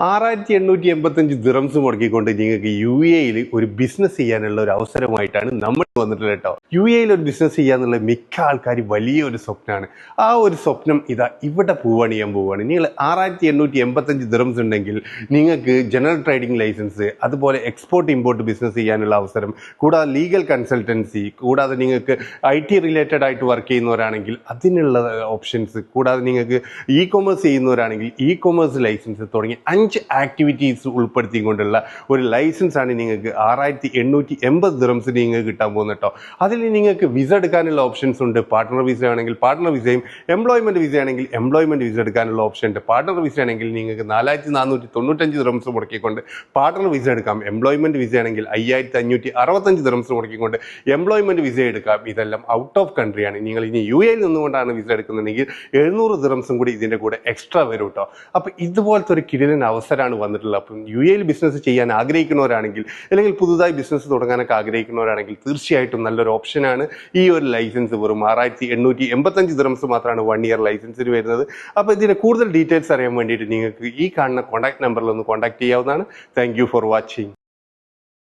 6885 dirhams മുടക്കിക്കൊണ്ട് നിങ്ങൾക്ക് U എയിൽ ഒരു ബിസിനസ് ചെയ്യാനുള്ള ഒരു അവസരമായിട്ടാണ് നമ്മൾ വന്നിട്ടുള്ളത് കേട്ടോ. യു എയിൽ ഒരു ബിസിനസ് ചെയ്യാന്നുള്ള മിക്ക ആൾക്കാർ വലിയൊരു സ്വപ്നമാണ്. ആ ഒരു സ്വപ്നം ഇതാ ഇവിടെ ചെയ്യാൻ പോവുകയാണ്. നിങ്ങൾ 6885 ദിറംസ് ഉണ്ടെങ്കിൽ നിങ്ങൾക്ക് ജനറൽ ട്രേഡിംഗ് ലൈസൻസ്, അതുപോലെ എക്സ്പോർട്ട് ഇമ്പോർട്ട് ബിസിനസ് ചെയ്യാനുള്ള അവസരം, കൂടാതെ ലീഗൽ കൺസൾട്ടൻസി, കൂടാതെ നിങ്ങൾക്ക് IT റിലേറ്റഡ് ആയിട്ട് വർക്ക് ചെയ്യുന്നവരാണെങ്കിൽ അതിനുള്ള ഓപ്ഷൻസ്, കൂടാതെ നിങ്ങൾക്ക് കൊമേഴ്സ് ചെയ്യുന്നവരാണെങ്കിൽ കൊമേഴ്സ് ലൈസൻസ് തുടങ്ങി 5 ആക്ടിവിറ്റീസ് ഉൾപ്പെടുത്തിക്കൊണ്ടുള്ള ഒരു ലൈസൻസ് ആണ് നിങ്ങൾക്ക് 6880 ദിറംസിന് നിങ്ങൾക്ക് കിട്ടാൻ പോകുന്നത് കേട്ടോ. അതിൽ നിങ്ങൾക്ക് വിസ എടുക്കാനുള്ള ഓപ്ഷൻസ് ഉണ്ട്. പാർട്ട്ണർ വിസ ആണെങ്കിൽ പാർട്ട്ണർ വിസയും, എംപ്ലോയ്മെന്റ് വിസ ആണെങ്കിൽ എംപ്ലോയ്മെന്റ് വിസ എടുക്കാനുള്ള ഓപ്ഷൻ ഉണ്ട്. പാർട്ട്ണർ വിസ ആണെങ്കിൽ നിങ്ങൾക്ക് 4495 ദിറംസ് മുടക്കിക്കൊണ്ട് പാർട്ട്ണർ വിസ എടുക്കാം. എംപ്ലോയ്മെന്റ് വിസ ആണെങ്കിൽ 5565 ദിറംസ് മുടക്കിക്കൊണ്ട് എംപ്ലോയ്മെന്റ് വിസ എടുക്കാം. ഇതെല്ലാം ഔട്ട് ഓഫ് കൺട്രിയാണ്. നിങ്ങൾ ഇനി യു എയിൽ നിന്നുകൊണ്ടാണ് വിസ എടുക്കുന്നുണ്ടെങ്കിൽ 700 ദിറംസും കൂടി ഇതിന്റെ കൂടെ എക്സ്ട്രാ വരും കേട്ടോ. അപ്പൊ ഇതുപോലത്തെ ഒരു കിടിലൻ അവസരമാണ് വന്നിട്ടുള്ളത്. അപ്പം യു എയിൽ ബിസിനസ് ചെയ്യാൻ ആഗ്രഹിക്കുന്നവരാണെങ്കിൽ, അല്ലെങ്കിൽ പുതുതായി ബിസിനസ് തുടങ്ങാനൊക്കെ ആഗ്രഹിക്കുന്നവരാണെങ്കിൽ തീർച്ചയായിട്ടും നല്ലൊരു ഓപ്ഷനാണ് ഈ ഒരു ലൈസൻസ്. വെറും 6885 ദിറംസ് മാത്രമാണ് 1 ഇയർ ലൈസൻസിന് വരുന്നത്. അപ്പോൾ ഇതിന്റെ കൂടുതൽ ഡീറ്റെയിൽസ് അറിയാൻ വേണ്ടിയിട്ട് നിങ്ങൾക്ക് ഈ കാണുന്ന കോൺടാക്ട് നമ്പറിൽ ഒന്ന് കോൺടാക്ട് ചെയ്യാവുന്നതാണ്. Thank you for watching.